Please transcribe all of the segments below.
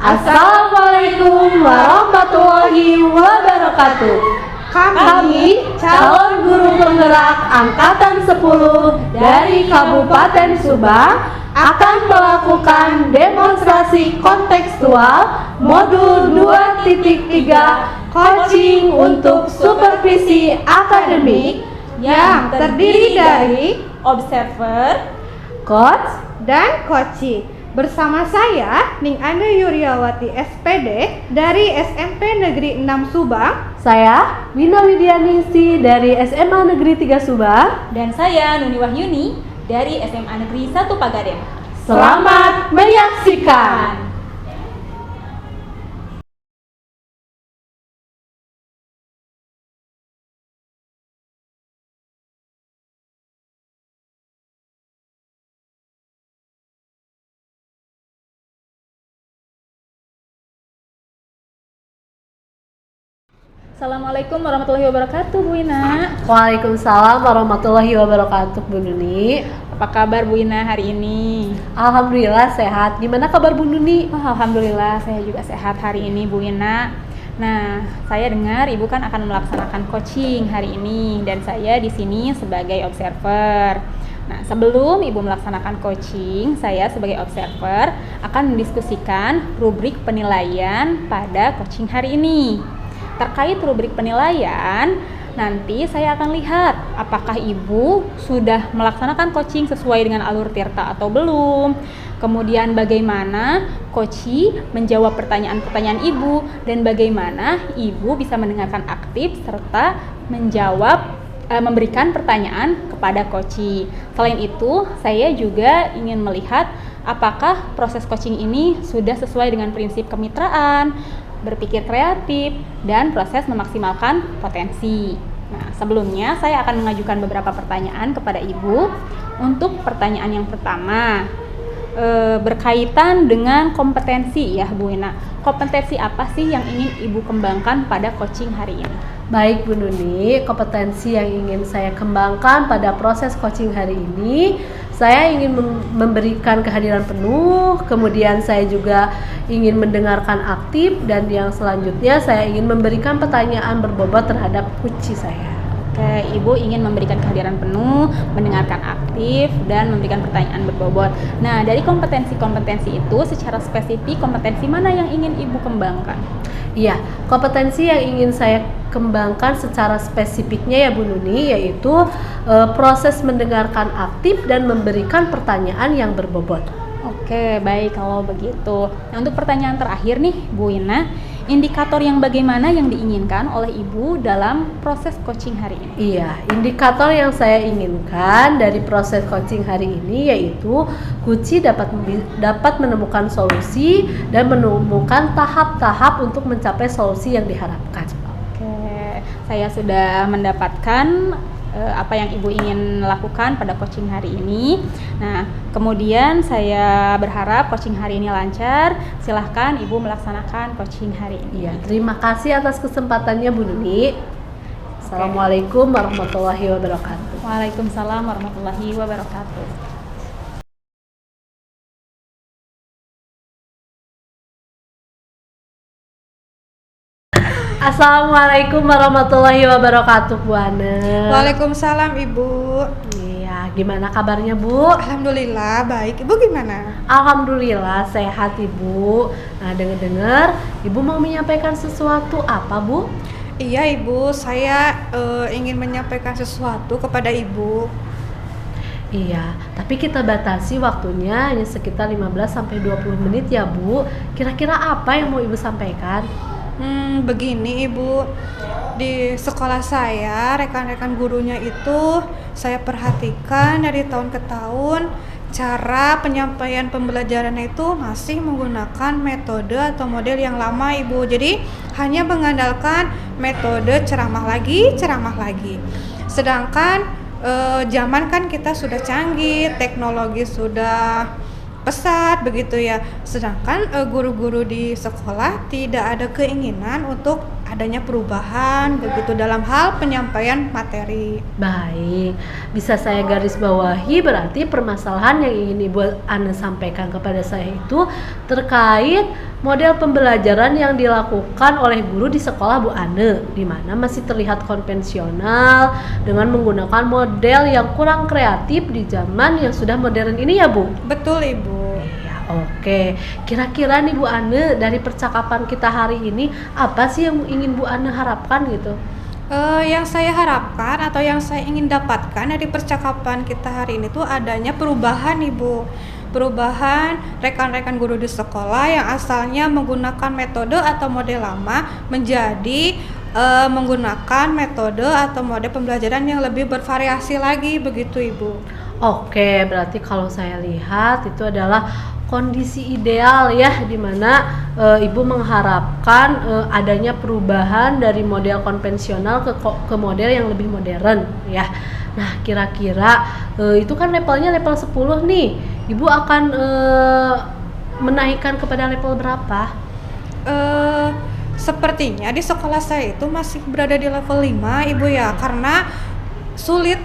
Assalamualaikum warahmatullahi wabarakatuh. Kami calon guru penggerak angkatan 10 dari Kabupaten Subang akan melakukan demonstrasi kontekstual modul 2.3 coaching untuk supervisi akademik yang terdiri dari observer, coach, dan coaching. Bersama saya, Ning Ande Yuryawati SPD dari SMP Negeri 6 Subang. saya Wina Widianingsi dari SMA Negeri 3 Subang. dan saya Nuni Wahyuni dari SMA Negeri 1 Pagaden. Selamat menyaksikan. Assalamualaikum warahmatullahi wabarakatuh, Bu Ina. Waalaikumsalam warahmatullahi wabarakatuh, Bu Nuni. Apa kabar Bu Ina hari ini? Alhamdulillah sehat. Gimana kabar Bu Nuni? Oh, alhamdulillah saya juga sehat hari ini, Bu Ina. Nah, saya dengar Ibu kan akan melaksanakan coaching hari ini dan saya di sini sebagai observer. Nah, sebelum Ibu melaksanakan coaching, saya sebagai observer akan mendiskusikan rubrik penilaian pada coaching hari ini. Terkait rubrik penilaian, nanti saya akan lihat apakah Ibu sudah melaksanakan coaching sesuai dengan alur tirta atau belum. Kemudian bagaimana coach menjawab pertanyaan-pertanyaan Ibu dan bagaimana Ibu bisa mendengarkan aktif serta memberikan pertanyaan kepada coach. Selain itu, saya juga ingin melihat apakah proses coaching ini sudah sesuai dengan prinsip kemitraan, berpikir kreatif, dan proses memaksimalkan potensi. Nah, sebelumnya saya akan mengajukan beberapa pertanyaan kepada Ibu. Untuk pertanyaan yang pertama, berkaitan dengan kompetensi ya Bu Ina. Kompetensi apa sih yang ingin Ibu kembangkan pada coaching hari ini? Baik Bu Nuni, kompetensi yang ingin saya kembangkan pada proses coaching hari ini, saya ingin memberikan kehadiran penuh, kemudian saya juga ingin mendengarkan aktif, dan yang selanjutnya saya ingin memberikan pertanyaan berbobot terhadap coach saya. Oke, Ibu ingin memberikan kehadiran penuh, mendengarkan aktif, dan memberikan pertanyaan berbobot. Nah, dari kompetensi-kompetensi itu, secara spesifik kompetensi mana yang ingin Ibu kembangkan? Iya, kompetensi yang ingin saya kembangkan secara spesifiknya ya Bu Nuni, yaitu proses mendengarkan aktif dan memberikan pertanyaan yang berbobot. Oke, baik kalau begitu. Nah, untuk pertanyaan terakhir nih Bu Ina, indikator yang bagaimana yang diinginkan oleh Ibu dalam proses coaching hari ini? Iya, indikator yang saya inginkan dari proses coaching hari ini yaitu coach dapat menemukan solusi dan menemukan tahap-tahap untuk mencapai solusi yang diharapkan. Oke, saya sudah mendapatkan apa yang Ibu ingin lakukan pada coaching hari ini. Nah, kemudian saya berharap coaching hari ini lancar. Silahkan Ibu melaksanakan coaching hari ini. Iya, terima kasih atas kesempatannya Bu Nuni. Assalamualaikum warahmatullahi wabarakatuh. Waalaikumsalam warahmatullahi wabarakatuh. Assalamualaikum warahmatullahi wabarakatuh Bu Ana. Waalaikumsalam Ibu. Iya, gimana kabarnya Bu? Alhamdulillah baik. Ibu gimana? Alhamdulillah sehat Ibu. Nah, dengar-dengar Ibu mau menyampaikan sesuatu apa Bu? Iya Ibu, saya ingin menyampaikan sesuatu kepada Ibu. Iya, tapi kita batasi waktunya hanya sekitar 15-20 menit ya Bu. Kira-kira apa yang mau Ibu sampaikan? Begini Ibu, di sekolah saya rekan-rekan gurunya itu saya perhatikan dari tahun ke tahun cara penyampaian pembelajaran itu masih menggunakan metode atau model yang lama Ibu. Jadi hanya mengandalkan metode ceramah lagi. Sedangkan zaman kan kita sudah canggih, teknologi sudah pesat begitu ya. Sedangkan guru-guru di sekolah tidak ada keinginan untuk adanya perubahan begitu dalam hal penyampaian materi. Baik, bisa saya garis bawahi berarti permasalahan yang ingin Ibu Ane sampaikan kepada saya itu terkait model pembelajaran yang dilakukan oleh guru di sekolah Bu Ane, di mana masih terlihat konvensional dengan menggunakan model yang kurang kreatif di zaman yang sudah modern ini ya Bu? Betul Ibu. Oke, kira-kira nih Bu Ane dari percakapan kita hari ini apa sih yang ingin Bu Ane harapkan gitu? Yang saya harapkan atau yang saya ingin dapatkan dari percakapan kita hari ini tuh adanya perubahan Ibu. Perubahan rekan-rekan guru di sekolah yang asalnya menggunakan metode atau model lama menjadi menggunakan metode atau model pembelajaran yang lebih bervariasi lagi begitu Ibu. Oke, berarti kalau saya lihat itu adalah kondisi ideal ya, dimana Ibu mengharapkan adanya perubahan dari model konvensional ke model yang lebih modern ya. Nah, kira-kira itu kan levelnya level 10 nih. Ibu akan menaikkan kepada level berapa? Sepertinya di sekolah saya itu masih berada di level 5 Ibu ya, karena sulit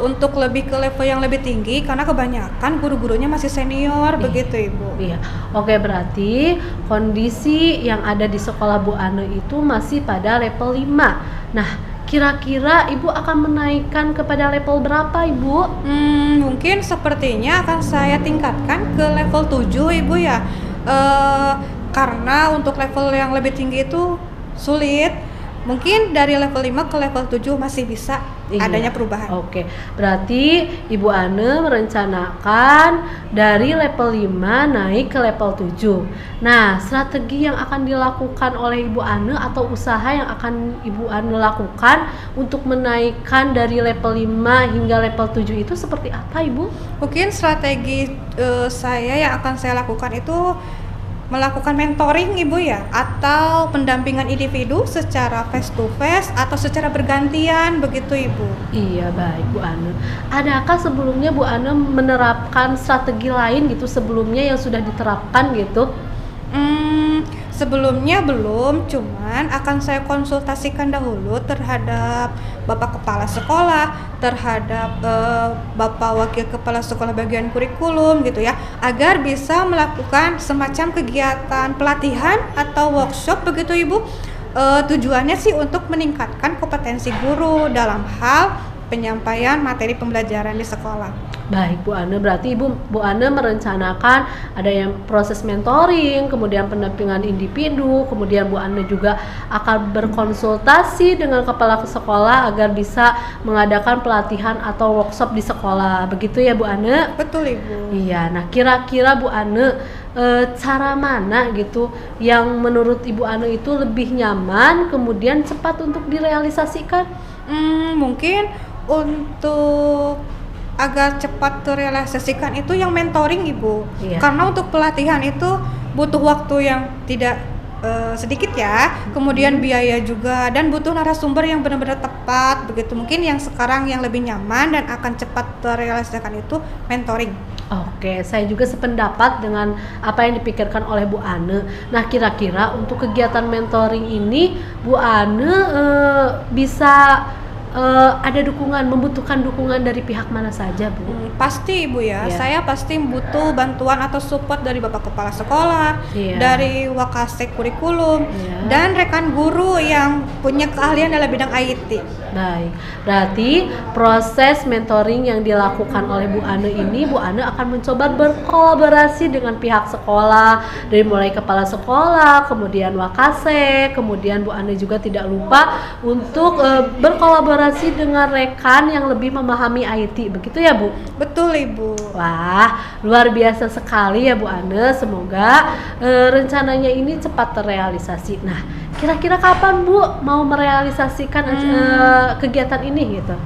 untuk lebih ke level yang lebih tinggi karena kebanyakan guru-gurunya masih senior begitu Ibu. Iya. Oke, berarti kondisi yang ada di sekolah Bu Ane itu masih pada level 5. Nah, kira-kira Ibu akan menaikkan kepada level berapa Ibu? Mungkin sepertinya akan saya tingkatkan ke level 7 Ibu ya. Karena untuk level yang lebih tinggi itu sulit. Mungkin dari level 5 ke level 7 masih bisa adanya perubahan. Oke, berarti Ibu Ane merencanakan dari level 5 naik ke level 7. Nah, strategi yang akan dilakukan oleh Ibu Ane atau usaha yang akan Ibu Ane lakukan untuk menaikkan dari level 5 hingga level 7 itu seperti apa Ibu? Mungkin strategi saya yang akan saya lakukan itu melakukan mentoring Ibu ya, atau pendampingan individu secara face to face atau secara bergantian begitu Ibu. Iya, baik Bu Ane. Adakah sebelumnya Bu Ane menerapkan strategi lain gitu sebelumnya yang sudah diterapkan gitu? Sebelumnya belum, cuman akan saya konsultasikan dahulu terhadap Bapak Kepala Sekolah, terhadap Bapak Wakil Kepala Sekolah bagian kurikulum gitu ya, agar bisa melakukan semacam kegiatan pelatihan atau workshop begitu Ibu. Tujuannya sih untuk meningkatkan kompetensi guru dalam hal penyampaian materi pembelajaran di sekolah. Baik Bu Ane, berarti Bu Ane merencanakan ada yang proses mentoring, kemudian pendampingan individu, kemudian Bu Ane juga akan berkonsultasi dengan kepala sekolah agar bisa mengadakan pelatihan atau workshop di sekolah. Begitu ya Bu Ane? Betul Ibu. Iya, nah kira-kira Bu Ane cara mana gitu yang menurut Ibu Ane itu lebih nyaman kemudian cepat untuk direalisasikan? Mungkin untuk agar cepat terrealisasikan itu yang mentoring Ibu. Iya. Karena untuk pelatihan itu butuh waktu yang tidak sedikit ya, kemudian biaya juga, dan butuh narasumber yang benar-benar tepat begitu. Mungkin yang sekarang yang lebih nyaman dan akan cepat terrealisasikan itu mentoring. Oke, saya juga sependapat dengan apa yang dipikirkan oleh Bu Ane. Nah, kira-kira untuk kegiatan mentoring ini Bu Ane bisa ada membutuhkan dukungan dari pihak mana saja Bu? Pasti Ibu ya, Iya. saya pasti butuh bantuan atau support dari Bapak Kepala Sekolah, Iya. dari Wakasek Kurikulum, Iya. dan rekan guru yang punya keahlian dalam bidang IT. Baik, berarti proses mentoring yang dilakukan oleh Bu Ane ini, Bu Ane akan mencoba berkolaborasi dengan pihak sekolah, dari mulai kepala sekolah, kemudian Wakasek, kemudian Bu Ane juga tidak lupa untuk berkolaborasi dengan rekan yang lebih memahami IT, begitu ya Bu? Betul Ibu. Wah, luar biasa sekali ya Bu Ane. Semoga rencananya ini cepat terrealisasi. Nah, kira-kira kapan Bu mau merealisasikan kegiatan ini gitu?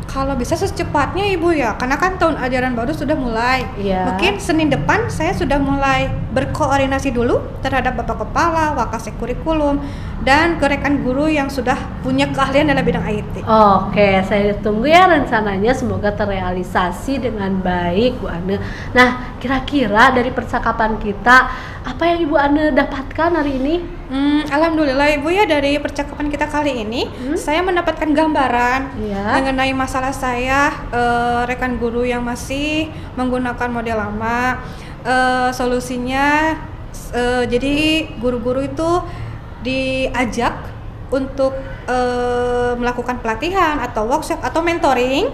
Kalau bisa secepatnya Ibu ya, karena kan tahun ajaran baru sudah mulai. Iya. Mungkin Senin depan saya sudah mulai berkoordinasi dulu terhadap Bapak Kepala, Wakasek Kurikulum, dan ke rekan guru yang sudah punya keahlian dalam bidang IT. Oke, saya tunggu ya rencananya, semoga terrealisasi dengan baik Bu Ane. Nah, kira-kira dari percakapan kita, apa yang Ibu Ane dapatkan hari ini? Alhamdulillah Ibu ya, dari percakapan kita kali ini saya mendapatkan gambaran mengenai masalah saya, rekan guru yang masih menggunakan model lama. Solusinya jadi guru-guru itu diajak untuk melakukan pelatihan atau workshop atau mentoring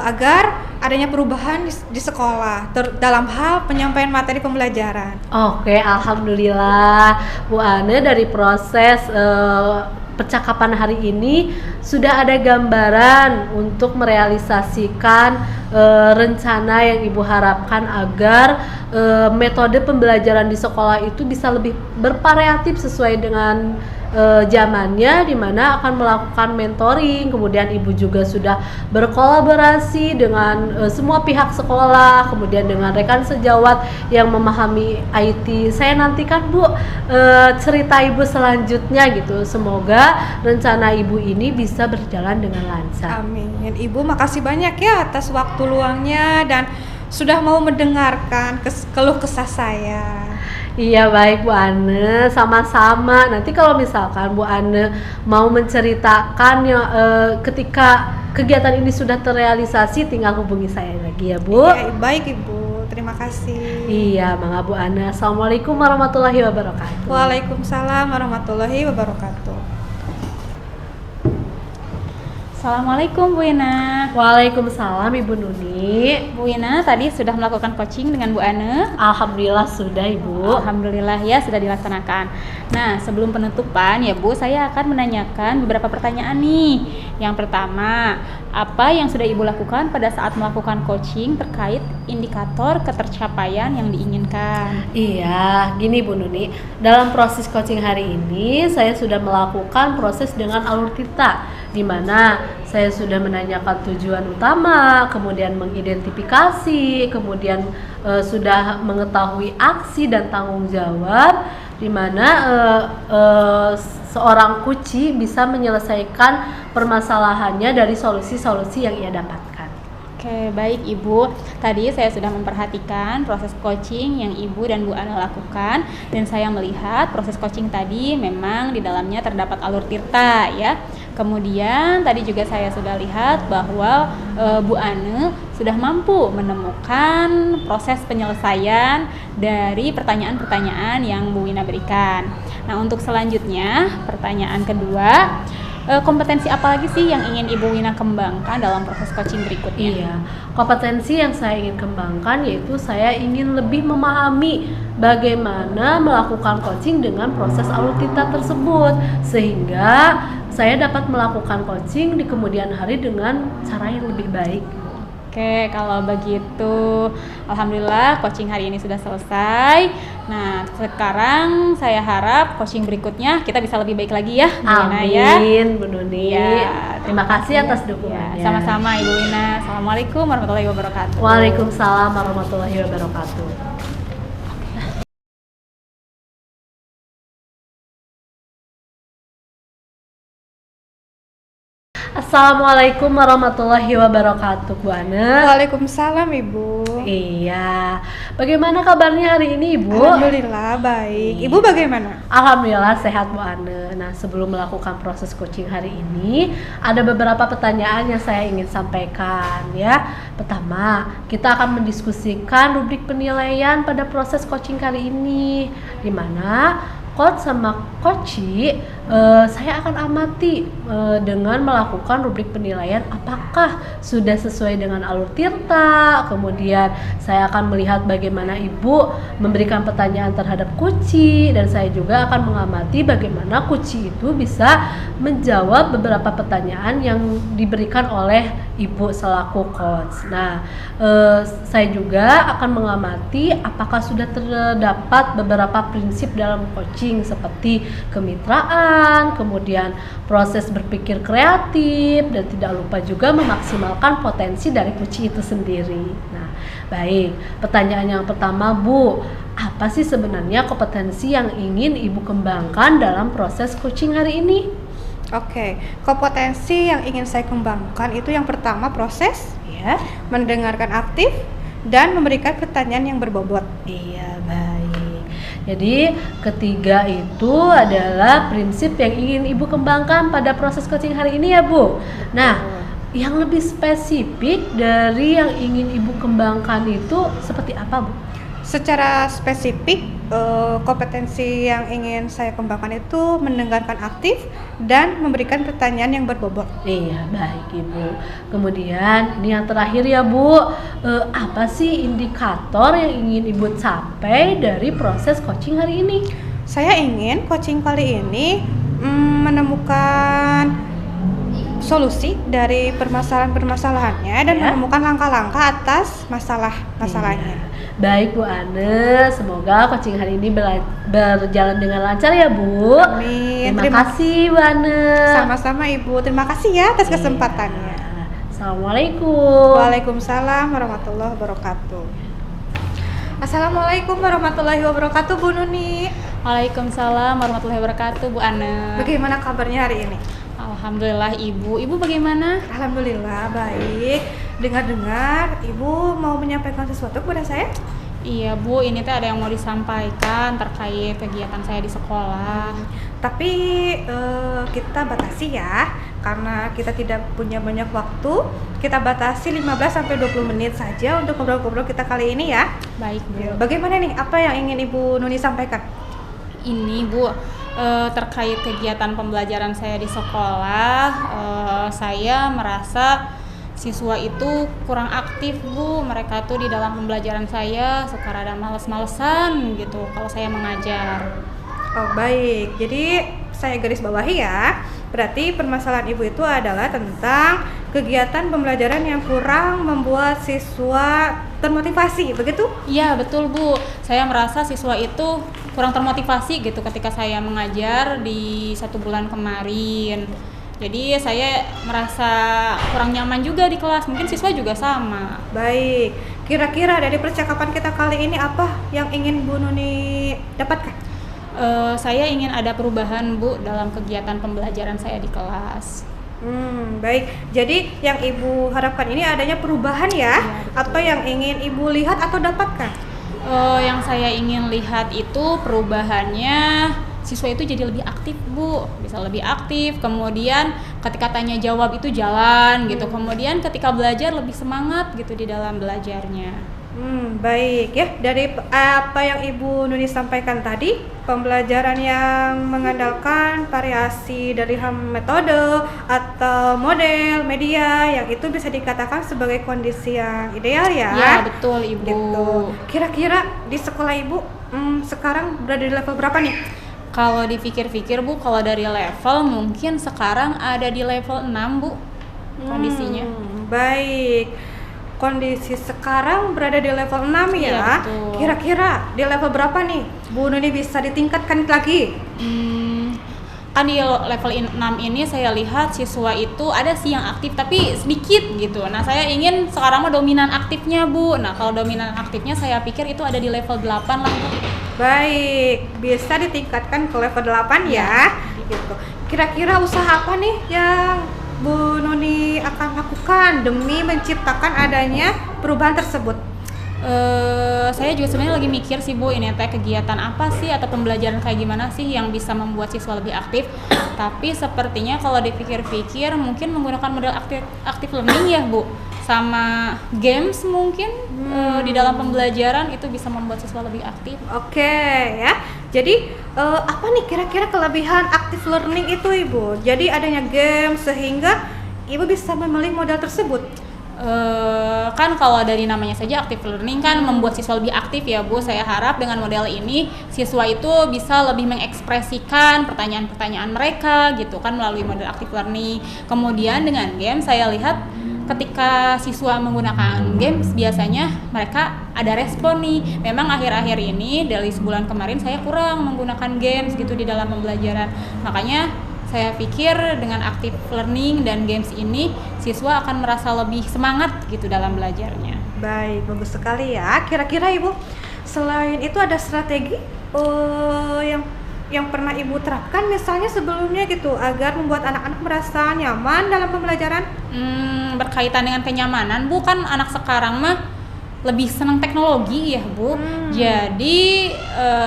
agar adanya perubahan di sekolah dalam hal penyampaian materi pembelajaran. Oke, alhamdulillah Bu Ane, dari proses percakapan hari ini sudah ada gambaran untuk merealisasikan rencana yang Ibu harapkan agar metode pembelajaran di sekolah itu bisa lebih bervariatif sesuai dengan zamannya, di mana akan melakukan mentoring. Kemudian Ibu juga sudah berkolaborasi dengan semua pihak sekolah, kemudian dengan rekan sejawat yang memahami IT. Saya nantikan Bu cerita Ibu selanjutnya gitu. Semoga rencana Ibu ini bisa berjalan dengan lancar. Amin. Ibu makasih banyak ya atas waktu luangnya dan sudah mau mendengarkan keluh kesah saya. Iya, baik Bu Ane, sama-sama. Nanti kalau misalkan Bu Ane mau menceritakan ya, ketika kegiatan ini sudah terrealisasi, tinggal hubungi saya lagi ya Bu. Iya, baik Ibu, terima kasih. Iya, Mangga Bu Ane. Assalamualaikum warahmatullahi wabarakatuh. Waalaikumsalam warahmatullahi wabarakatuh. Assalamualaikum Bu Ina. Waalaikumsalam Ibu Nuni. Bu Ina tadi sudah melakukan coaching dengan Bu Ane? Alhamdulillah sudah Ibu. Alhamdulillah ya, sudah dilaksanakan. Nah, sebelum penutupan ya Bu, saya akan menanyakan beberapa pertanyaan nih. Yang pertama, apa yang sudah Ibu lakukan pada saat melakukan coaching terkait indikator ketercapaian yang diinginkan? Iya, gini Bu Nuni, dalam proses coaching hari ini saya sudah melakukan proses dengan alur tita, di mana saya sudah menanyakan tujuan utama, kemudian mengidentifikasi, kemudian sudah mengetahui aksi dan tanggung jawab, di mana seorang kuci bisa menyelesaikan permasalahannya dari solusi-solusi yang ia dapatkan. Oke, baik Ibu. Tadi saya sudah memperhatikan proses coaching yang Ibu dan Bu Ane lakukan, dan saya melihat proses coaching tadi memang di dalamnya terdapat alur tirta ya. Kemudian tadi juga saya sudah lihat bahwa Bu Ane sudah mampu menemukan proses penyelesaian dari pertanyaan-pertanyaan yang Bu Wina berikan. Nah, untuk selanjutnya, pertanyaan kedua, kompetensi apa lagi sih yang ingin Ibu Wina kembangkan dalam proses coaching berikutnya? Iya, kompetensi yang saya ingin kembangkan yaitu saya ingin lebih memahami bagaimana melakukan coaching dengan proses alur tita tersebut, sehingga saya dapat melakukan coaching di kemudian hari dengan cara yang lebih baik. Oke, kalau begitu alhamdulillah coaching hari ini sudah selesai. Nah, sekarang saya harap coaching berikutnya kita bisa lebih baik lagi ya, Bu Wina ya. Amin, Bu Nuni. Ya, terima kasih atas ya, dukungannya. sama-sama Ibu Wina. Assalamualaikum warahmatullahi wabarakatuh. Waalaikumsalam warahmatullahi wabarakatuh. Assalamualaikum warahmatullahi wabarakatuh, Bu Ane. Waalaikumsalam Ibu. Iya, bagaimana kabarnya hari ini Ibu? Alhamdulillah baik. Ibu bagaimana? Alhamdulillah sehat Bu Ane. Nah, sebelum melakukan proses coaching hari ini, ada beberapa pertanyaan yang saya ingin sampaikan ya. Pertama, kita akan mendiskusikan rubrik penilaian pada proses coaching kali ini, di mana coach sama coachee saya akan amati dengan melakukan rubrik penilaian apakah sudah sesuai dengan alur tirta. Kemudian saya akan melihat bagaimana Ibu memberikan pertanyaan terhadap coachee, dan saya juga akan mengamati bagaimana coachee itu bisa menjawab beberapa pertanyaan yang diberikan oleh Ibu selaku coach. Nah, saya juga akan mengamati apakah sudah terdapat beberapa prinsip dalam coaching seperti kemitraan, kemudian proses berpikir kreatif, dan tidak lupa juga memaksimalkan potensi dari coaching itu sendiri. Nah, baik, pertanyaan yang pertama Bu, apa sih sebenarnya kompetensi yang ingin Ibu kembangkan dalam proses coaching hari ini? Oke, kompetensi yang ingin saya kembangkan itu yang pertama proses, Ya. mendengarkan aktif, dan memberikan pertanyaan yang berbobot. Iya, baik. Jadi ketiga itu adalah prinsip yang ingin Ibu kembangkan pada proses coaching hari ini ya Bu. Nah, yang lebih spesifik dari yang ingin Ibu kembangkan itu seperti apa Bu? Secara spesifik, kompetensi yang ingin saya kembangkan itu mendengarkan aktif dan memberikan pertanyaan yang berbobot. Iya, baik Ibu. Kemudian ini yang terakhir ya Bu, apa sih indikator yang ingin Ibu capai dari proses coaching hari ini? Saya ingin coaching kali ini menemukan solusi dari permasalahan-permasalahannya dan Ya. menemukan langkah-langkah atas masalahnya. Iya. Baik Bu Ane, semoga coaching hari ini berjalan dengan lancar ya Bu. Amin. Terima kasih Bu Ane. Sama-sama Ibu. Terima kasih ya atas kesempatannya. Iya. Assalamualaikum. Waalaikumsalam warahmatullahi wabarakatuh. Assalamualaikum warahmatullahi wabarakatuh Bu Nuni. Waalaikumsalam warahmatullahi wabarakatuh, Bu Ana. Bagaimana kabarnya hari ini? Alhamdulillah Ibu. Ibu bagaimana? Alhamdulillah baik. Dengar-dengar Ibu mau menyampaikan sesuatu kepada saya? Iya Bu, ini teh ada yang mau disampaikan terkait kegiatan saya di sekolah. Tapi kita batasi ya, karena kita tidak punya banyak waktu. Kita batasi 15-20 menit saja untuk ngobrol-ngobrol kita kali ini ya. Baik Bu. Bagaimana nih? Apa yang ingin Ibu Nuni sampaikan? Ini Bu, terkait kegiatan pembelajaran saya di sekolah, saya merasa siswa itu kurang aktif Bu. Mereka tuh di dalam pembelajaran saya suka rada males-malesan gitu kalau saya mengajar. Oh baik, jadi saya garis bawahi ya. Berarti permasalahan Ibu itu adalah tentang kegiatan pembelajaran yang kurang membuat siswa termotivasi, begitu? Iya betul Bu, saya merasa siswa itu kurang termotivasi gitu ketika saya mengajar di 1 bulan kemarin. Jadi saya merasa kurang nyaman juga di kelas, mungkin siswa juga sama. Baik, kira-kira dari percakapan kita kali ini apa yang ingin Bu Nuni dapatkan? Saya ingin ada perubahan Bu dalam kegiatan pembelajaran saya di kelas. Baik. Jadi yang Ibu harapkan ini adanya perubahan ya? Atau yang ingin Ibu lihat atau dapatkan? Yang saya ingin lihat itu perubahannya siswa itu jadi lebih aktif Bu, bisa lebih aktif, kemudian ketika tanya jawab itu jalan gitu, kemudian ketika belajar lebih semangat gitu di dalam belajarnya. Baik ya, dari apa yang Ibu Nuni sampaikan tadi, pembelajaran yang mengandalkan variasi dari metode atau model media yang itu bisa dikatakan sebagai kondisi yang ideal ya. Iya betul Ibu. Gitu. Kira-kira di sekolah Ibu sekarang berada di level berapa nih? Kalau dipikir-pikir Bu, kalau dari level mungkin sekarang ada di level 6 Bu kondisinya. Baik. Kondisi sekarang berada di level 6 ya. Iya, betul. Kira-kira di level berapa nih Bu Nuni bisa ditingkatkan lagi? Kan di level 6 ini saya lihat siswa itu ada sih yang aktif tapi sedikit gitu. Nah saya ingin sekarang mah dominan aktifnya Bu. Nah kalau dominan aktifnya saya pikir itu ada di level 8 lah Bu. Baik, bisa ditingkatkan ke level 8 ya. Gitu. Kira-kira usaha apa nih yang Bu Nuni akan lakukan demi menciptakan adanya perubahan tersebut? Saya juga sebenarnya lagi mikir sih Bu, ini teh kegiatan apa sih atau pembelajaran kayak gimana sih yang bisa membuat siswa lebih aktif. Tapi sepertinya kalau dipikir-pikir mungkin menggunakan model aktif learning ya Bu, sama games mungkin di dalam pembelajaran itu bisa membuat siswa lebih aktif. Oke ya. Jadi apa nih kira-kira kelebihan active learning itu Ibu? Jadi adanya game sehingga Ibu bisa memilih model tersebut. Kan kalau dari namanya saja active learning kan membuat siswa lebih aktif ya Bu. Saya harap dengan model ini siswa itu bisa lebih mengekspresikan pertanyaan-pertanyaan mereka gitu kan melalui model active learning. Kemudian dengan game saya lihat ketika siswa menggunakan games biasanya mereka ada respon nih. Memang akhir-akhir ini dari sebulan kemarin saya kurang menggunakan games gitu di dalam pembelajaran. Makanya saya pikir dengan active learning dan games ini siswa akan merasa lebih semangat gitu dalam belajarnya. Baik, bagus sekali ya. Kira-kira Ibu Selain itu ada strategi yang pernah Ibu terapkan misalnya sebelumnya gitu agar membuat anak-anak merasa nyaman dalam pembelajaran? Berkaitan dengan kenyamanan, Bu, kan anak sekarang mah lebih senang teknologi ya, Bu. Jadi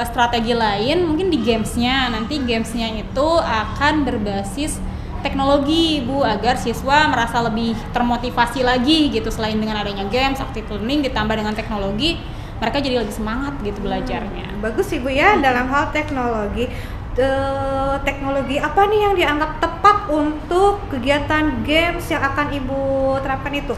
strategi lain mungkin di gamesnya. Nanti gamesnya itu akan berbasis teknologi, Bu, agar siswa merasa lebih termotivasi lagi gitu. Selain dengan adanya games, active learning ditambah dengan teknologi, mereka jadi lebih semangat gitu belajarnya. Bagus Ibu ya dalam hal teknologi. Teknologi apa nih yang dianggap tepat untuk kegiatan games yang akan Ibu terapkan itu?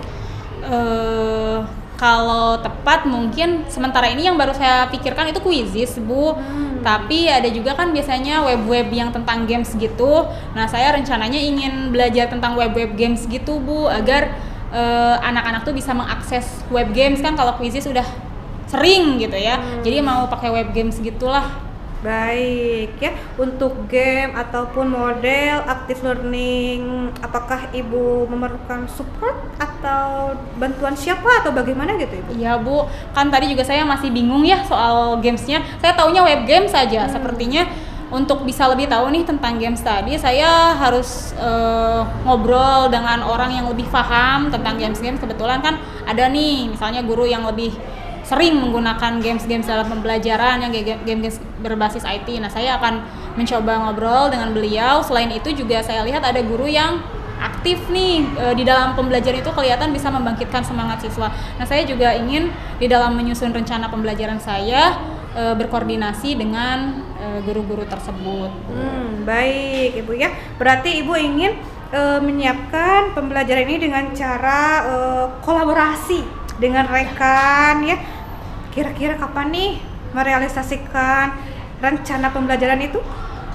Kalau tepat mungkin sementara ini yang baru saya pikirkan itu Quizizz, Bu. Tapi ada juga kan biasanya web-web yang tentang games gitu. Nah, saya rencananya ingin belajar tentang web-web games gitu, Bu, agar anak-anak tuh bisa mengakses web games. Kan kalau Quizizz udah sering gitu ya. Jadi mau pakai web games gitulah. Baik ya, untuk game ataupun model active learning, apakah Ibu memerlukan support atau bantuan siapa atau bagaimana gitu Ibu? Iya, Bu, kan tadi juga saya masih bingung ya soal gamesnya. Saya taunya web game saja. Sepertinya untuk bisa lebih tahu nih tentang games tadi, saya harus ngobrol dengan orang yang lebih paham tentang games-games. Kebetulan kan ada nih misalnya guru yang lebih sering menggunakan games-games dalam pembelajaran yang games berbasis IT. Nah, saya akan mencoba ngobrol dengan beliau. Selain itu juga saya lihat ada guru yang aktif nih di dalam pembelajaran itu, kelihatan bisa membangkitkan semangat siswa. Nah, saya juga ingin di dalam menyusun rencana pembelajaran saya berkoordinasi dengan guru-guru tersebut. Baik Ibu ya. Berarti Ibu ingin menyiapkan pembelajaran ini dengan cara kolaborasi dengan rekan ya. Kira-kira kapan nih merealisasikan rencana pembelajaran itu?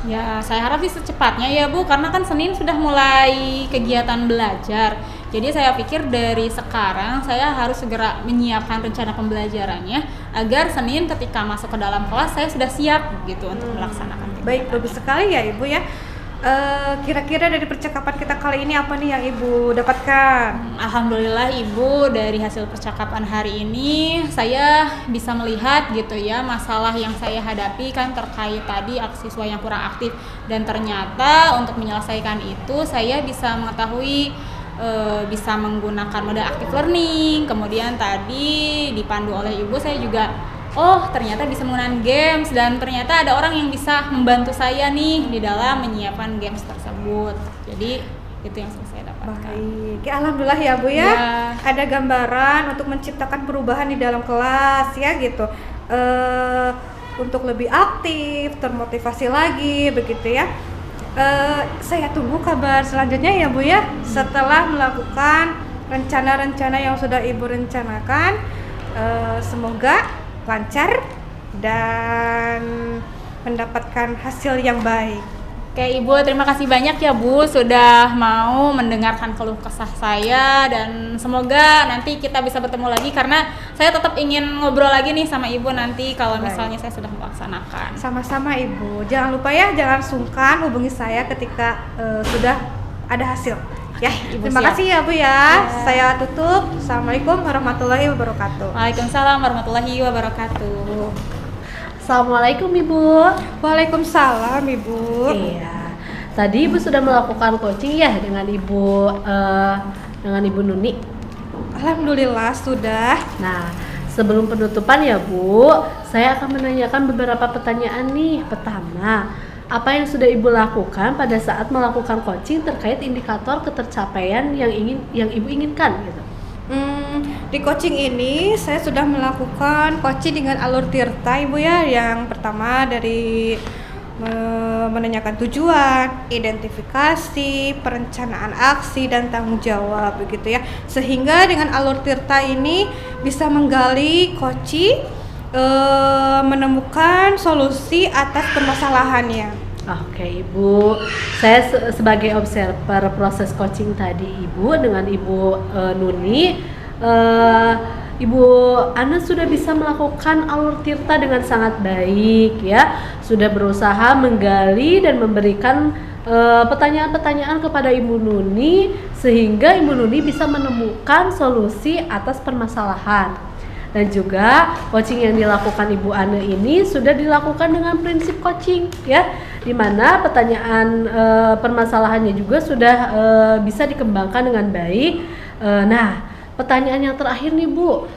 Ya, saya harap sih secepatnya ya, Bu, karena kan Senin sudah mulai kegiatan belajar. Jadi saya pikir dari sekarang saya harus segera menyiapkan rencana pembelajarannya agar Senin ketika masuk ke dalam kelas saya sudah siap gitu untuk melaksanakan kegiatan. Baik, bagus sekali ya Ibu ya. Kira-kira dari percakapan kita kali ini apa nih yang Ibu dapatkan? Alhamdulillah Ibu, dari hasil percakapan hari ini saya bisa melihat gitu ya masalah yang saya hadapi kan terkait tadi siswa yang kurang aktif, dan ternyata untuk menyelesaikan itu saya bisa mengetahui bisa menggunakan model active learning. Kemudian tadi dipandu oleh Ibu, saya juga ternyata bisa menggunakan games, dan ternyata ada orang yang bisa membantu saya nih di dalam menyiapkan games tersebut. Jadi itu yang saya dapatkan. Baik, ya, alhamdulillah ya Bu ya. Ada gambaran untuk menciptakan perubahan di dalam kelas ya gitu. Untuk lebih aktif, termotivasi lagi begitu ya. Saya tunggu kabar selanjutnya ya Bu ya. Setelah melakukan rencana-rencana yang sudah Ibu rencanakan, semoga lancar dan mendapatkan hasil yang baik. Oke Ibu, terima kasih banyak ya Bu sudah mau mendengarkan keluh kesah saya, dan semoga nanti kita bisa bertemu lagi karena saya tetap ingin ngobrol lagi nih sama Ibu nanti kalau misalnya saya sudah melaksanakan. Sama-sama Ibu, jangan lupa ya, jangan sungkan hubungi saya ketika sudah ada hasil. Ya, Ibu terima siap. kasih ya Bu ya. Saya tutup. Assalamualaikum warahmatullahi wabarakatuh. Waalaikumsalam warahmatullahi wabarakatuh. Assalamualaikum Ibu. Waalaikumsalam Ibu. Iya. Tadi Ibu sudah melakukan coaching ya dengan Ibu Nuni. Alhamdulillah sudah. Nah, sebelum penutupan ya Bu, saya akan menanyakan beberapa pertanyaan nih. Pertama, apa yang sudah Ibu lakukan pada saat melakukan coaching terkait indikator ketercapaian yang Ibu inginkan gitu? Di coaching ini saya sudah melakukan coaching dengan alur tirta Ibu ya. Yang pertama dari menanyakan tujuan, identifikasi, perencanaan aksi, dan tanggung jawab begitu ya. Sehingga dengan alur tirta ini bisa menggali coaching menemukan solusi atas permasalahannya. Oke Ibu, saya sebagai observer proses coaching tadi Ibu dengan Ibu Nuni, Ibu Ana sudah bisa melakukan alur tirta dengan sangat baik ya, sudah berusaha menggali dan memberikan pertanyaan-pertanyaan kepada Ibu Nuni sehingga Ibu Nuni bisa menemukan solusi atas permasalahan. Dan juga coaching yang dilakukan Ibu Ane ini sudah dilakukan dengan prinsip coaching ya, di mana pertanyaan permasalahannya juga sudah bisa dikembangkan dengan baik. Nah, pertanyaan yang terakhir nih Bu,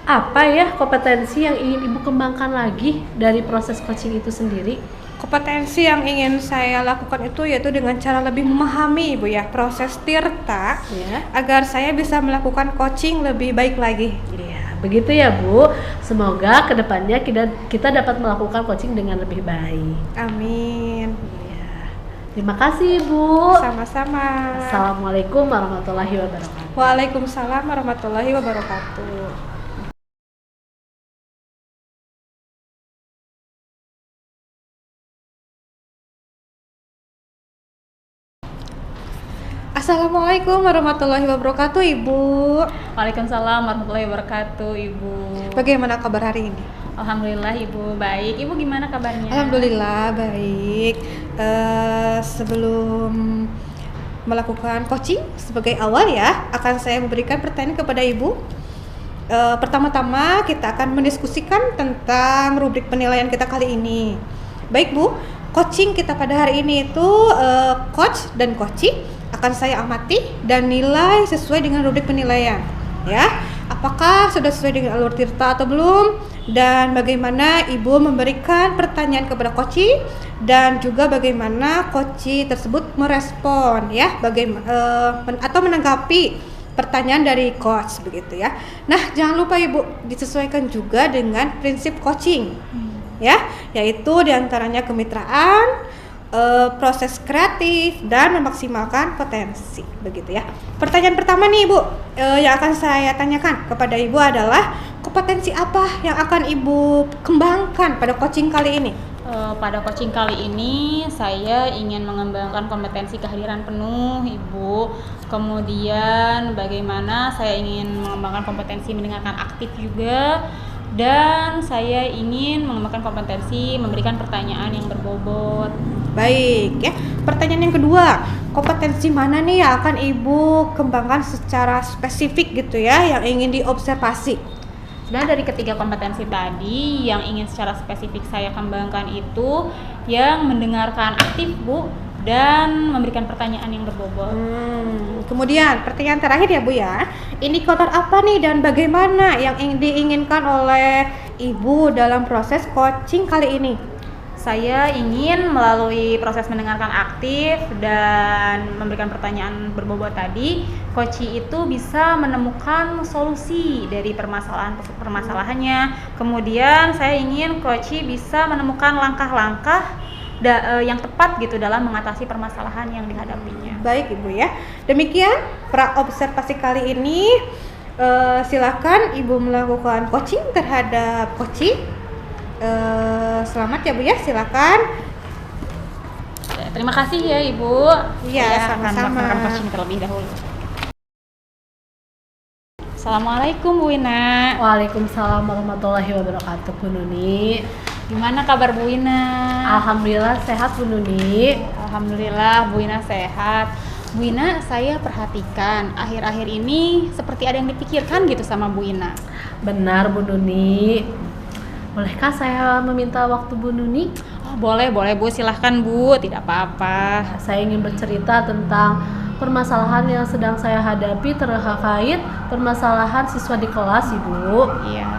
apa ya kompetensi yang ingin Ibu kembangkan lagi dari proses coaching itu sendiri? Kompetensi yang ingin saya lakukan itu yaitu dengan cara lebih memahami Ibu ya proses Tirta Ya. agar saya bisa melakukan coaching lebih baik lagi. Ya, begitu ya Bu. Semoga kedepannya kita dapat melakukan coaching dengan lebih baik. Amin. Ya. Terima kasih Ibu. Sama-sama. Assalamualaikum warahmatullahi wabarakatuh. Waalaikumsalam warahmatullahi wabarakatuh. Assalamualaikum warahmatullahi wabarakatuh Ibu. Waalaikumsalam warahmatullahi wabarakatuh, Ibu. Bagaimana kabar hari ini? Alhamdulillah Ibu baik. Ibu gimana kabarnya? Alhamdulillah baik. Sebelum melakukan coaching sebagai awal ya, akan saya memberikan pertanyaan kepada Ibu. Pertama-tama kita akan mendiskusikan tentang rubrik penilaian kita kali ini. Baik Bu, coaching kita pada hari ini itu coach dan coaching akan saya amati dan nilai sesuai dengan rubrik penilaian ya. Apakah sudah sesuai dengan alur Tirta atau belum, dan bagaimana Ibu memberikan pertanyaan kepada coaching dan juga bagaimana coaching tersebut merespon ya, atau menanggapi pertanyaan dari coach begitu ya. Nah, jangan lupa Ibu disesuaikan juga dengan prinsip coaching ya, yaitu diantaranya kemitraan, proses kreatif, dan memaksimalkan potensi begitu ya. Pertanyaan pertama nih Ibu, yang akan saya tanyakan kepada Ibu adalah kompetensi apa yang akan Ibu kembangkan pada coaching kali ini? Pada coaching kali ini saya ingin mengembangkan kompetensi kehadiran penuh Ibu. Kemudian bagaimana saya ingin mengembangkan kompetensi mendengarkan aktif juga. Dan saya ingin mengembangkan kompetensi memberikan pertanyaan yang berbobot. Baik ya. Pertanyaan yang kedua, kompetensi mana nih yang akan Ibu kembangkan secara spesifik gitu ya, yang ingin diobservasi? Sebenarnya dari ketiga kompetensi tadi, yang ingin secara spesifik saya kembangkan itu yang mendengarkan aktif Bu, dan memberikan pertanyaan yang berbobot. Kemudian pertanyaan terakhir ya Bu ya, indikator apa nih dan bagaimana yang diinginkan oleh Ibu dalam proses coaching kali ini? Saya ingin melalui proses mendengarkan aktif dan memberikan pertanyaan berbobot tadi, coaching itu bisa menemukan solusi dari permasalahannya. Kemudian saya ingin coaching bisa menemukan langkah-langkah yang tepat gitu dalam mengatasi permasalahan yang dihadapinya. Baik Ibu ya. Demikian pra-observasi kali ini. Silakan Ibu melakukan coaching terhadap coaching. Selamat ya Bu ya, silakan. Terima kasih ya Ibu. Iya, Saya akan sama-sama. melakukan coaching terlebih dahulu. Assalamualaikum Bu Ina. Waalaikumsalam warahmatullahi wabarakatuh Bu Nuni. Gimana kabar Bu Ina? Alhamdulillah sehat Bu Nuni. Alhamdulillah Bu Ina sehat. Bu Ina, saya perhatikan akhir-akhir ini seperti ada yang dipikirkan gitu sama Bu Ina. Benar Bu Nuni. Bolehkah saya meminta waktu Bu Nuni? Oh, boleh Bu, silahkan Bu, tidak apa-apa. Saya ingin bercerita tentang permasalahan yang sedang saya hadapi terkait permasalahan siswa di kelas Ibu. Iya.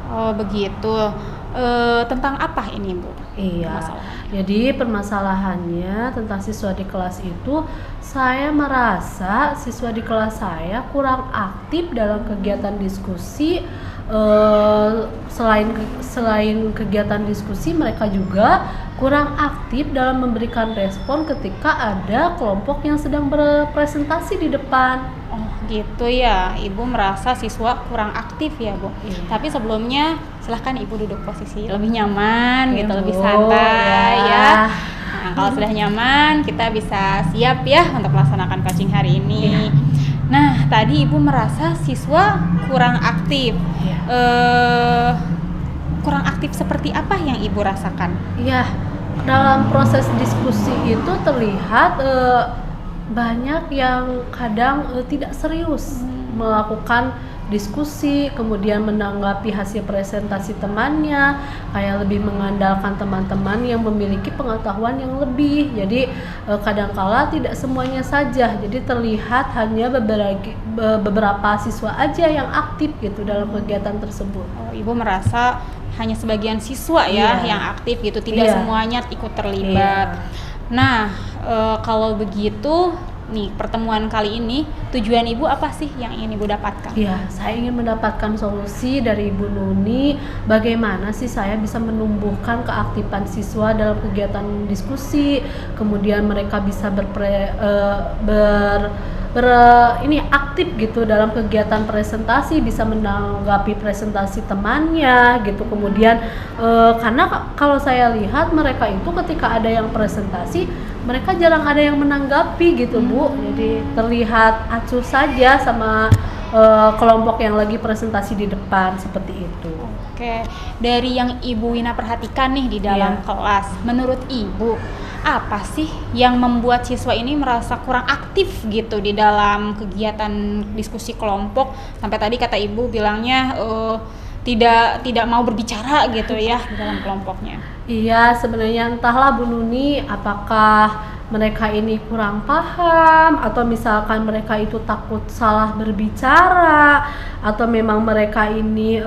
Oh begitu. Tentang apa ini Bu? Iya. Jadi permasalahannya tentang siswa di kelas itu, saya merasa siswa di kelas saya kurang aktif dalam kegiatan diskusi. Selain kegiatan diskusi, mereka juga kurang aktif dalam memberikan respon ketika ada kelompok yang sedang berpresentasi di depan. Oh gitu ya, Ibu merasa siswa kurang aktif ya Bu. Iya. Tapi sebelumnya silahkan Ibu duduk posisi lebih nyaman Iya, gitu, Bu. lebih santai Ya. ya. Nah, kalau sudah nyaman, kita bisa siap ya untuk melaksanakan coaching hari ini. Iya. Nah, tadi Ibu merasa siswa kurang aktif. Iya. Kurang aktif seperti apa yang Ibu rasakan? Iya, dalam proses diskusi itu terlihat banyak yang kadang tidak serius melakukan diskusi, kemudian menanggapi hasil presentasi temannya, kayak lebih mengandalkan teman-teman yang memiliki pengetahuan yang lebih. Jadi kadangkala tidak semuanya saja, jadi terlihat hanya beberapa siswa aja yang aktif gitu dalam kegiatan tersebut. Oh, Ibu merasa hanya sebagian siswa ya yang aktif gitu, tidak semuanya ikut terlibat. Nah, kalau begitu nih, pertemuan kali ini tujuan Ibu apa sih yang ingin Ibu dapatkan? Iya, saya ingin mendapatkan solusi dari Ibu Nuni bagaimana sih saya bisa menumbuhkan keaktifan siswa dalam kegiatan diskusi, kemudian mereka bisa aktif gitu dalam kegiatan presentasi, bisa menanggapi presentasi temannya gitu. Kemudian karena kalau saya lihat mereka itu ketika ada yang presentasi, mereka jarang ada yang menanggapi gitu Bu. Jadi terlihat acuh saja sama kelompok yang lagi presentasi di depan, seperti itu. Oke, dari yang Ibu Wina perhatikan nih di dalam kelas, menurut Ibu apa sih yang membuat siswa ini merasa kurang aktif gitu di dalam kegiatan diskusi kelompok? Sampai tadi kata Ibu bilangnya tidak mau berbicara gitu ya di dalam kelompoknya. Iya, sebenarnya entahlah Bu Nuni, apakah mereka ini kurang paham atau misalkan mereka itu takut salah berbicara, atau memang mereka ini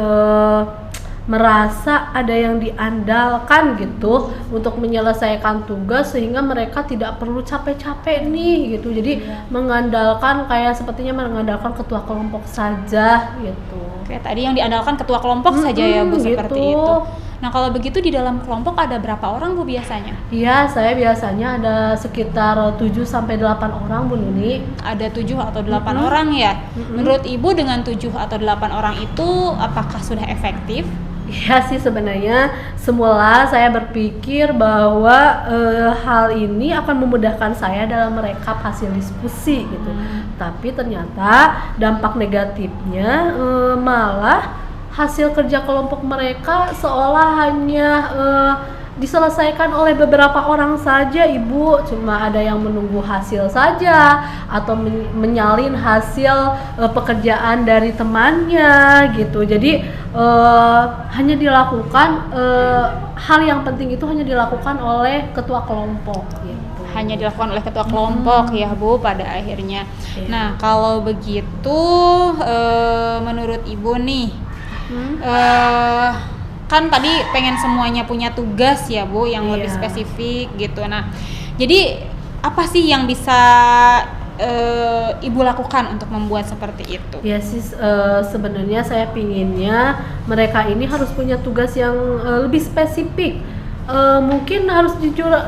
merasa ada yang diandalkan gitu untuk menyelesaikan tugas, sehingga mereka tidak perlu capek-capek nih gitu. Jadi mengandalkan, kayak sepertinya mengandalkan ketua kelompok saja gitu. Oke, tadi yang diandalkan ketua kelompok saja ya Bu, seperti gitu. itu. Nah, kalau begitu di dalam kelompok ada berapa orang Bu biasanya? Iya, saya biasanya ada sekitar 7-8 orang Bu Nuni. Ada 7 atau 8 orang ya? Menurut Ibu dengan 7 atau 8 orang itu apakah sudah efektif? Iya sih, sebenarnya semula saya berpikir bahwa hal ini akan memudahkan saya dalam merekap hasil diskusi gitu. Tapi ternyata dampak negatifnya malah hasil kerja kelompok mereka seolah hanya diselesaikan oleh beberapa orang saja Ibu. Cuma ada yang menunggu hasil saja atau menyalin hasil pekerjaan dari temannya gitu. Jadi hanya dilakukan hal yang penting itu hanya dilakukan oleh ketua kelompok gitu. Hanya dilakukan oleh ketua kelompok ya Bu pada akhirnya. Nah, kalau begitu menurut Ibu nih kan tadi pengen semuanya punya tugas ya Bu yang lebih spesifik gitu. Nah, jadi apa sih yang bisa Ibu lakukan untuk membuat seperti itu? Ya sih, sebenarnya saya pinginnya mereka ini harus punya tugas yang lebih spesifik. Mungkin harus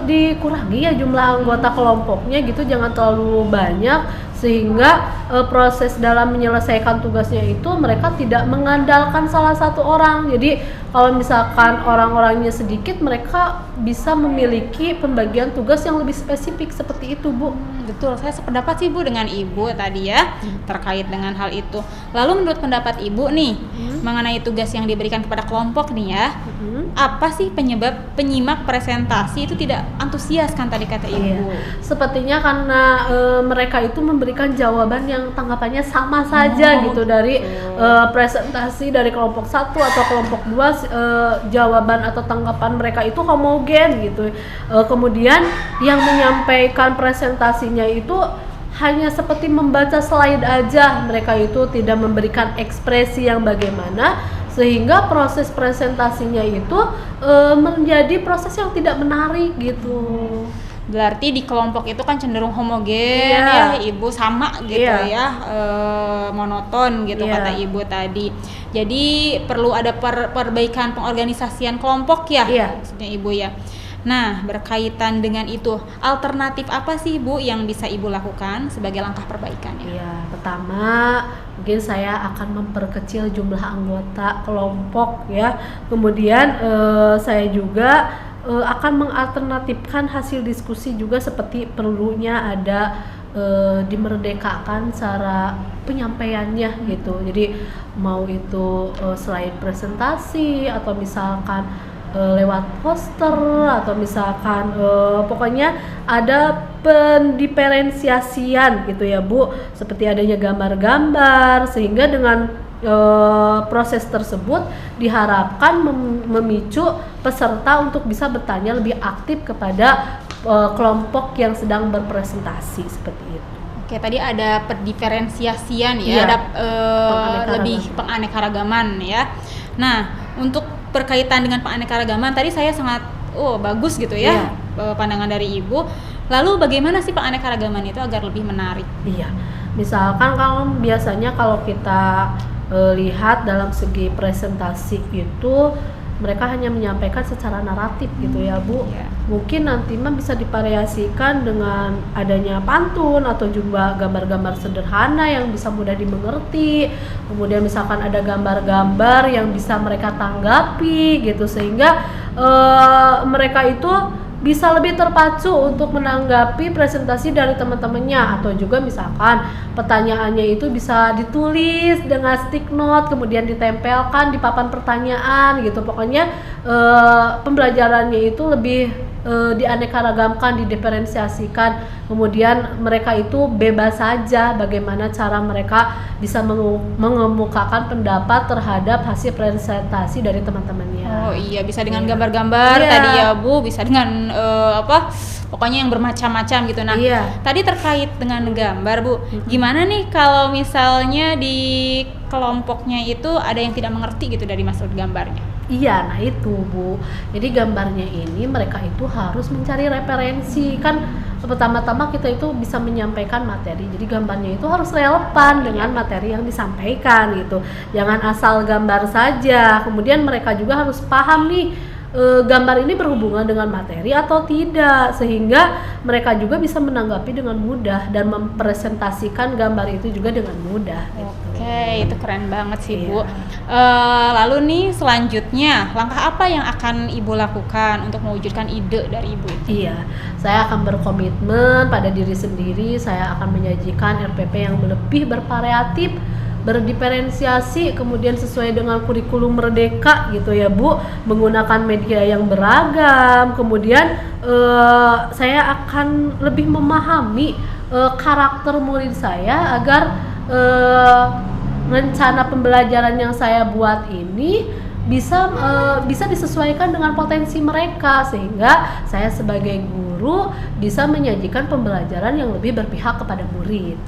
dikurangi ya jumlah anggota kelompoknya gitu, jangan terlalu banyak, sehingga proses dalam menyelesaikan tugasnya itu mereka tidak mengandalkan salah satu orang. Jadi kalau misalkan orang-orangnya sedikit, mereka bisa memiliki pembagian tugas yang lebih spesifik, seperti itu Bu. Betul, saya sependapat sih Bu dengan Ibu tadi ya terkait dengan hal itu. Lalu menurut pendapat Ibu nih mengenai tugas yang diberikan kepada kelompok nih ya, apa sih penyebab penyimak presentasi itu tidak antusias kan tadi kata Ibu? Sepertinya karena mereka itu memberikan jawaban yang tanggapannya sama saja gitu dari presentasi dari kelompok 1 atau kelompok 2, jawaban atau tanggapan mereka itu homogen gitu. Kemudian yang menyampaikan presentasinya itu hanya seperti membaca slide aja, mereka itu tidak memberikan ekspresi yang bagaimana, sehingga proses presentasinya itu menjadi proses yang tidak menarik gitu. Berarti di kelompok itu kan cenderung homogen ya Ibu, sama gitu ya, monoton gitu kata Ibu tadi. Jadi perlu ada perbaikan pengorganisasian kelompok ya maksudnya Ibu ya. Nah, berkaitan dengan itu, alternatif apa sih Bu yang bisa Ibu lakukan sebagai langkah perbaikannya? Iya, pertama mungkin saya akan memperkecil jumlah anggota kelompok ya. Kemudian saya juga akan mengalternatifkan hasil diskusi juga, seperti perlunya ada dimerdekakan cara penyampaiannya gitu. Jadi mau itu slide presentasi atau misalkan lewat poster atau misalkan pokoknya ada pendiferensiasian gitu ya Bu, seperti adanya gambar-gambar, sehingga dengan proses tersebut diharapkan memicu peserta untuk bisa bertanya lebih aktif kepada kelompok yang sedang berpresentasi seperti itu. Oke, tadi ada pendiferensiasian ya, Iya. ada lebih penganekaragaman ya. Nah, untuk berkaitan dengan penganekaragaman tadi saya sangat bagus gitu ya, pandangan dari Ibu. Lalu bagaimana sih penganekaragaman itu agar lebih menarik? Iya, misalkan biasanya kalau kita lihat dalam segi presentasi itu mereka hanya menyampaikan secara naratif gitu ya Bu. Iya. Mungkin nanti bisa divariasikan dengan adanya pantun atau juga gambar-gambar sederhana yang bisa mudah dimengerti. Kemudian misalkan ada gambar-gambar yang bisa mereka tanggapi gitu, sehingga mereka itu bisa lebih terpacu untuk menanggapi presentasi dari teman-temannya, atau juga misalkan pertanyaannya itu bisa ditulis dengan stick note kemudian ditempelkan di papan pertanyaan gitu. Pokoknya pembelajarannya itu lebih dianekaragamkan, didiferensiasikan, kemudian mereka itu bebas saja bagaimana cara mereka bisa mengemukakan pendapat terhadap hasil presentasi dari teman-temannya. Oh iya, bisa dengan gambar-gambar tadi ya Bu, bisa dengan pokoknya yang bermacam-macam gitu. Nah, tadi terkait dengan gambar Bu, gimana nih kalau misalnya di kelompoknya itu ada yang tidak mengerti gitu dari maksud gambarnya? Iya, nah itu Bu. Jadi gambarnya ini mereka itu harus mencari referensi. Kan pertama-tama kita itu bisa menyampaikan materi. Jadi gambarnya itu harus relevan dengan materi yang disampaikan gitu. Jangan asal gambar saja. Kemudian mereka juga harus paham nih gambar ini berhubungan dengan materi atau tidak, sehingga mereka juga bisa menanggapi dengan mudah dan mempresentasikan gambar itu juga dengan mudah gitu. Oke, itu keren banget sih Bu. Lalu nih selanjutnya, langkah apa yang akan Ibu lakukan untuk mewujudkan ide dari Ibu itu? Iya, saya akan berkomitmen pada diri sendiri. Saya akan menyajikan RPP yang lebih bervariatif, berdiferensiasi, kemudian sesuai dengan kurikulum Merdeka gitu ya Bu, menggunakan media yang beragam. Kemudian saya akan lebih memahami karakter murid saya agar rencana pembelajaran yang saya buat ini bisa disesuaikan dengan potensi mereka, sehingga saya sebagai guru bisa menyajikan pembelajaran yang lebih berpihak kepada murid.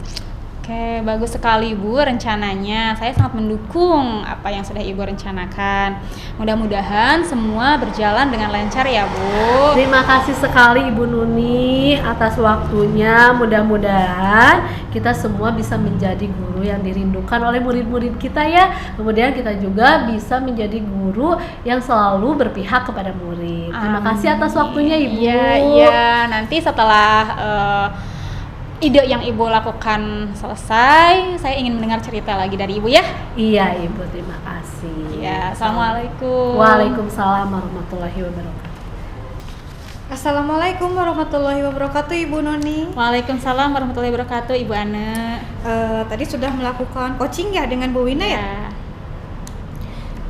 Oke, bagus sekali Bu rencananya. Saya sangat mendukung apa yang sudah Ibu rencanakan. Mudah-mudahan semua berjalan dengan lancar ya Bu. Terima kasih sekali Ibu Nuni atas waktunya. Mudah-mudahan kita semua bisa menjadi guru yang dirindukan oleh murid-murid kita ya. Kemudian kita juga bisa menjadi guru yang selalu berpihak kepada murid. Terima kasih atas waktunya Ibu. Iya. Nanti setelah ide yang Ibu lakukan selesai, saya ingin mendengar cerita lagi dari Ibu ya. Iya Ibu, terima kasih. Ya, Assalamualaikum. Waalaikumsalam warahmatullahi wabarakatuh. Assalamualaikum warahmatullahi wabarakatuh Ibu Noni. Waalaikumsalam warahmatullahi wabarakatuh Ibu Ana. Tadi sudah melakukan coaching ya dengan Bu Wina ya?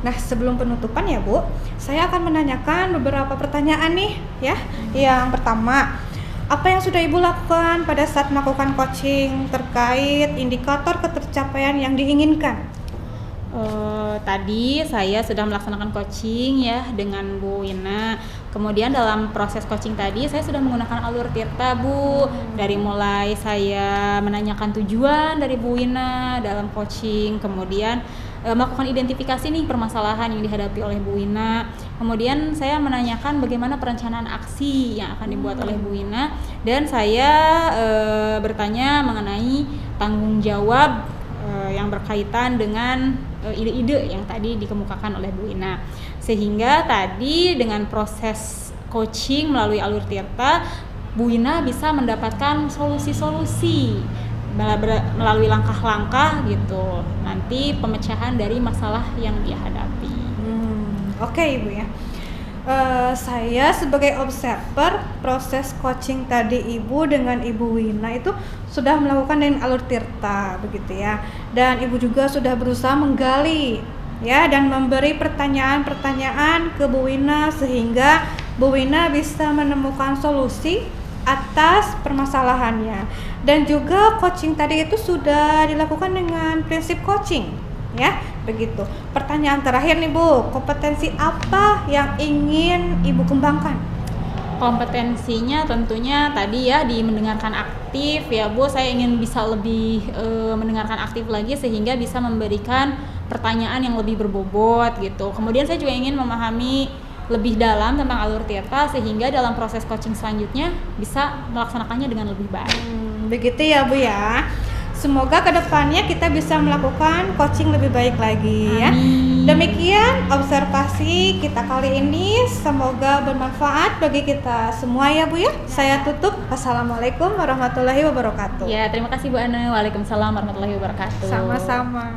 Nah, sebelum penutupan ya Bu, saya akan menanyakan beberapa pertanyaan nih ya. Yang pertama, apa yang sudah Ibu lakukan pada saat melakukan coaching terkait indikator ketercapaian yang diinginkan? Tadi saya sudah melaksanakan coaching ya dengan Bu Wina. Kemudian dalam proses coaching tadi saya sudah menggunakan alur tirta Bu. Dari mulai saya menanyakan tujuan dari Bu Wina dalam coaching, kemudian melakukan identifikasi nih permasalahan yang dihadapi oleh Bu Wina. Kemudian saya menanyakan bagaimana perencanaan aksi yang akan dibuat oleh Bu Wina, dan saya bertanya mengenai tanggung jawab yang berkaitan dengan ide-ide yang tadi dikemukakan oleh Bu Wina. Sehingga tadi dengan proses coaching melalui alur tirta, Bu Wina bisa mendapatkan solusi-solusi melalui langkah-langkah gitu, nanti pemecahan dari masalah yang dia hadapi. Oke Ibu ya. Saya sebagai observer proses coaching tadi Ibu dengan Ibu Wina itu sudah melakukan dengan alur tirta begitu ya, dan Ibu juga sudah berusaha menggali ya dan memberi pertanyaan-pertanyaan ke Bu Wina sehingga Bu Wina bisa menemukan solusi atas permasalahannya. Dan juga coaching tadi itu sudah dilakukan dengan prinsip coaching, ya. Begitu. Pertanyaan terakhir nih Bu, kompetensi apa yang ingin Ibu kembangkan? Kompetensinya tentunya tadi ya di mendengarkan aktif ya Bu, saya ingin bisa lebih mendengarkan aktif lagi sehingga bisa memberikan pertanyaan yang lebih berbobot gitu. Kemudian saya juga ingin memahami lebih dalam tentang alur tirta sehingga dalam proses coaching selanjutnya bisa melaksanakannya dengan lebih baik. Begitu ya Bu ya. Semoga kedepannya kita bisa melakukan coaching lebih baik lagi ya. Demikian observasi kita kali ini, semoga bermanfaat bagi kita semua ya Bu ya. Saya tutup. Wassalamualaikum warahmatullahi wabarakatuh. Ya, terima kasih Bu Ana. Waalaikumsalam warahmatullahi wabarakatuh. Sama-sama.